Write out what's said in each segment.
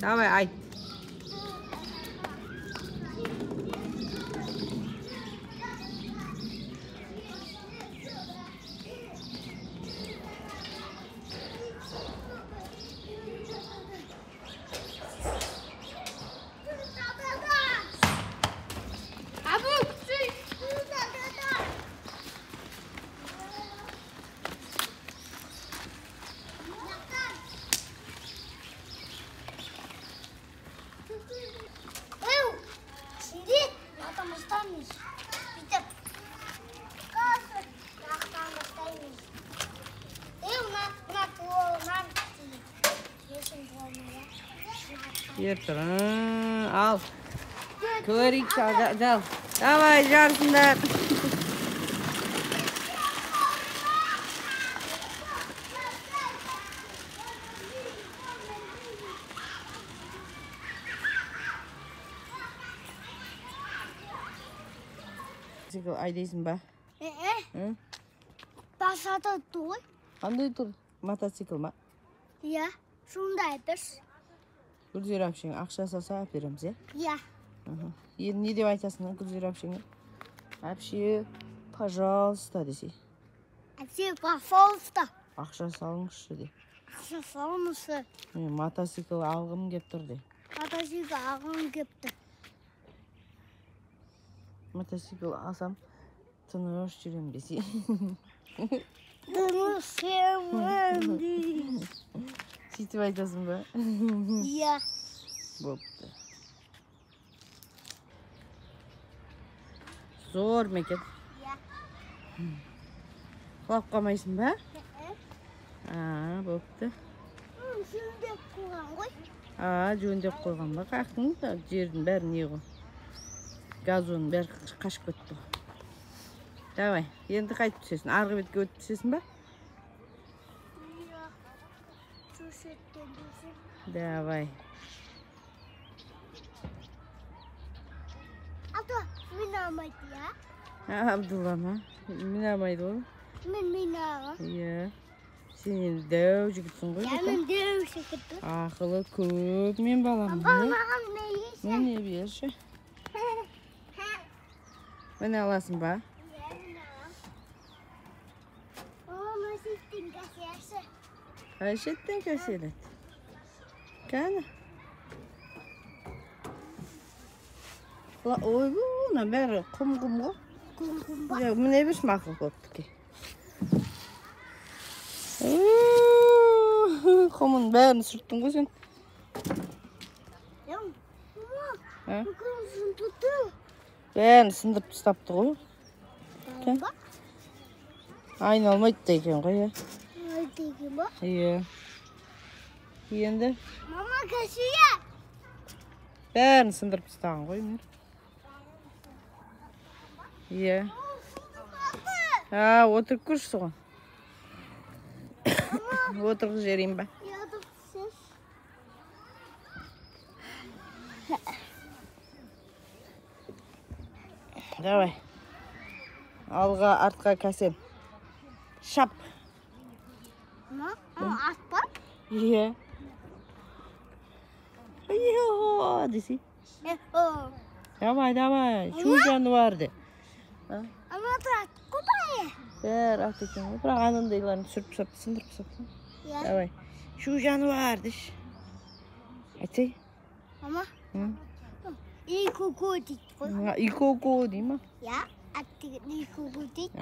Давай, айт. Ертір, ал. Көрейік, жал. Давай, жарсыңдар. Мотоцикл айдайсың ба? Басада тұр. Қандай тұр? Мотоцикл ма? Иә, сондай біз. Гүлзира әпшең ақша салса әпереміз, е? Иә. Енді не деп айтасың, Гүлзира әпшеңе? Әпше, пожалуйста десе. Әпше, пожалуйста. Ақша салыңызшы де. Ақша салыңызшы. Мотоцикл алғым кеп тұр де. Мотоцикл алғым кепті. Мотоцикл алсам, тыныш жүрем десе. Тыныш жүрем де. Сөйтіп айтасың ба? Иә. Бопты. Зор мекен. Иә. Құлап қалмайсың ба? Бопты. Жөндеп қойған ғой. Жөндеп қойған ба? Қақтың жердің бәрі не ғой? Газонның бәрі қашып көтті. Давай, енді қайтып түсесің? Арғы бетке өтіп түсесің ба? Иә. Төсеттен түсесің. Давай. Абдулла, мен алмайды, я? Абдулла ма? Мен алмайды ол? Мен аға. Иә. Сен енді дәу жігітсің ғой? Я, мен дәу жігітті. Ақылы көп мен балам. Маған не еші? Міне берші. Мені аласың ба? Иә, мен аға. Мама сеттен кәсесі. Шеттен кәселет. Кәні? Ой, бұна бәрі құм-құм ғой. Құм-құм ба? Міне берші мақыл көпті ке. Құмын бәрін сүрттің ғой сен. Мама, құмсын тұтты. Бәрін сындырып тастапты ғой. Ба? Айналмайды да екен ғой, е. Айналмайды екен ба? Е. Енді Мама, кәсия! бәрін сындырып тастаған ғой, мен. Е. Отырып көрші соған. Отырғы жерейін ба? Ядып сіз. Давай. Алға, артқа кәсен. Шап. Ат ба? Е. Йо, десе. Давай. Шу жануар де. Ама тұрат, құдай? Бәрі ат екен ғой. Бірақ анандайларын сүріп сындырып саптың. Давай. Шу жануар деш. Айтсай. Ама? Икоко дейді ғой. Икоко дей ма? Я, аттығы икоко дейді.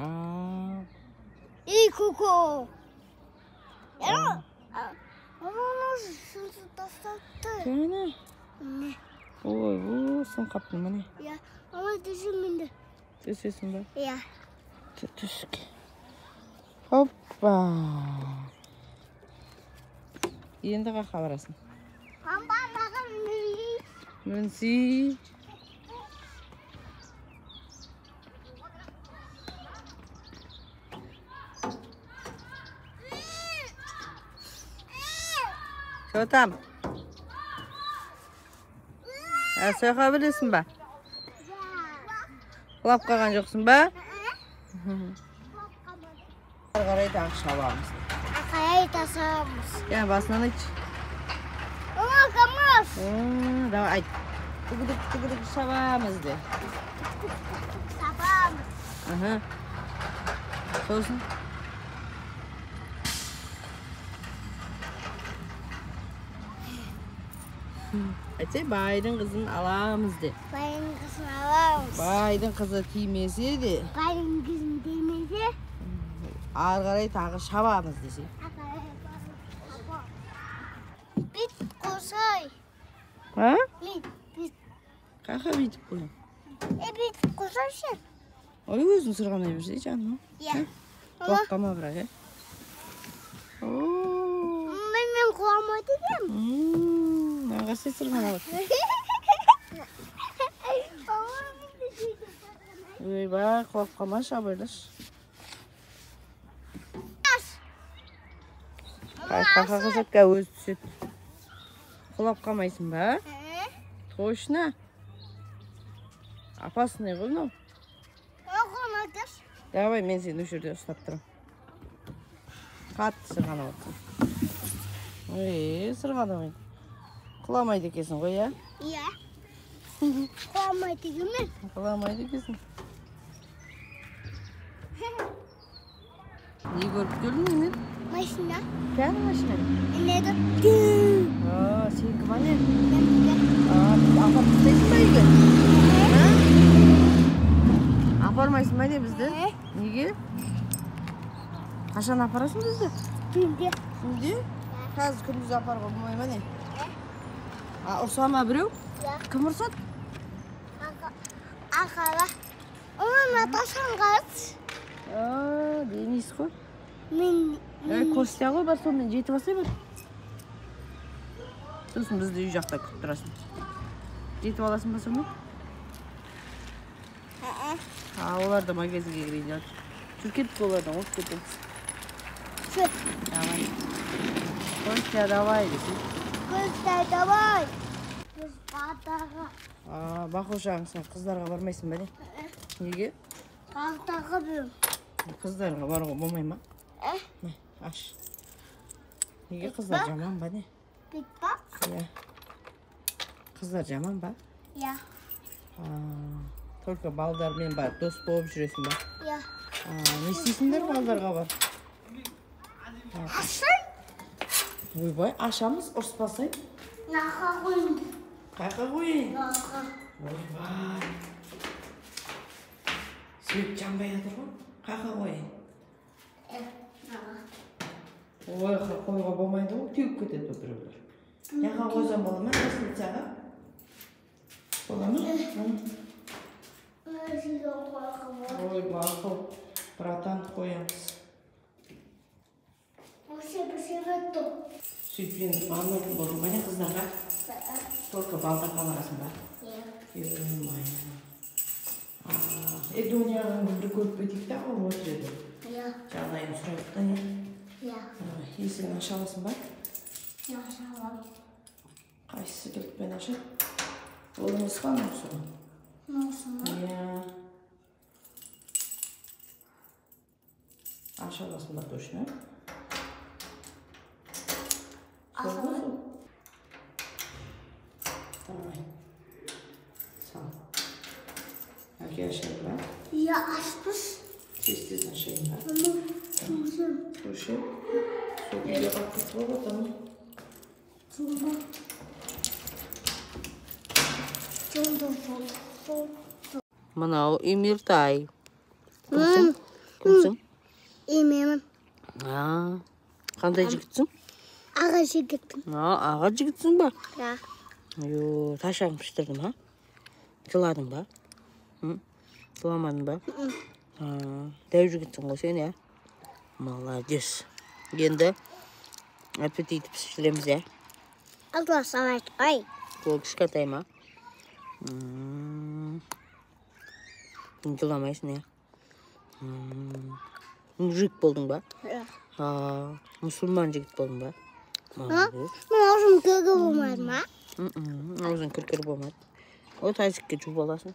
Икоко. Ама оны шынсы тастатты. Кәні? Не? Ой, сын қаптың міне. Я, ама түсім мінді. Түсесің ба? Я. Түсік. Хоппа. Енді қақа барасың? Маған мүлі. Мүнси. Что там? Сөйқа білесің ба? Құлап қалған жоқсың ба? Қарай тағы шабамыз. Қарай тасамыз. Басынан айтшы. Мама, камаз. Давай ayt. Tıkıdık şabamız de. Sabah. Aha. Sosun. Aytsa baydın kızın alamız de. Bayın kızını alamız. Baydın kızı tiymese de. Bayın kızını demesi. Ağır qaray tağı şabamız dese. Bit koşay. Ha? Bit. Kaka bitip koyun. Bit koşarsın. Oy özün sırğanay berse canım. Ya. Korkma bırak he. Oo. Ben kulağıma dedim. Ne kadar sırğana bak. Oy bak korkma şabarlar. Kaka kızıkka öz düşüp. Kulap kalmaysın be. Toşna. Apasın ne kılın? Давай men seni düşürdü ıslattırım. Kat sırğana bak. Sırğana bak. Kulamaydı kesin koy ya. Ya. Kulağıma dedim mi? Kulamaydı kesin. İyi görüp gördün mü? Maşına. Gel maşına. Ne de? Sen kıvan ne? Apar istesin mi iyi? Aparmaysın mı ne bizde? Niye? Kaçan aparasın bizde? Şimdi. Şimdi? Kaz gündüz apar koymayma ne? Ursama bireu? Ya. Kim ursat? Akala. Ona taşan kaç. Deniz koy. Min. Kostya koy, bar sonuna жетіп алса бір. Сосын бізді үй жақта күтіп тұрасың. Жетіп аласың ба сонда? Олар да магазинге кірейін жатыр. Жүр кетіп олардан, от кетеміз. Çöp. Давай. Kostya давай десең. Kızlar davay. Kız bardağı. Бақ ошағың сен қыздарға бармайсың ба не? Неге? Bardağı bir. Қыздарға баруға болмай ма? Мә, аш. Неге қыздар жаман ба не? Bit bak. Иә. Қыздар жаман ба? Ya. Только балдармен бар, дос болып жүресің ба? Ya. Не істейсіңдер балдарға бар? Hasan. Ойбай, ашамыз, ұрыспасай. Naha koyun. Қайқа қойын? Naha. Ойбай. Свет жанбай жатыр ғой. Қайқа қойын? Naha. Ой, қойға болмайды ғой, теуіп кетеді бұл біреулер. Яға қойсам бола ма? Косметикаға? Бола ма? Ой, мақұл. Братан қоямыз. Сөйтпен бармайтын болдың ба не қыздарға? Только балдарға барасың ба? Донияның бір көріп кетейік та ол отыр еді. Жағдайын сұрайық та не? Есігін аша аласың ба? Қайсысы кілтпен ашады? Ол емес па мынаусы ғой? Аша аласың ба точно? Давай. Sağ ol. Erkeğe aşağı bırak. Ya açmış. Sessiz aşağı bırak. Ama tuzum. Koşu. Sokuya baktık baba tamam. Tuzum. Tuzum. Manav Emirtay. Kimsin? Kimsin? Емемін. Қандай жігітсің? Аға жігітім. Аға жігітсің ба? Ja. Ташағын піштірдің ба? Жыладың ба? Жыламадың ба? Дәу жігітсің ғой сен, я? Молодец. Енді аппетит пішіреміз, я? Allah sana ay. Ол кішкентай ма? Жыламайсың, я? Мужик болдың ба? Ja. Мұсылман жігіт болдың ба? Молодец. Men ağzım kırgı olmaz mı? Аузың кір-кір болмайды. О, тайсікке жуып аласың.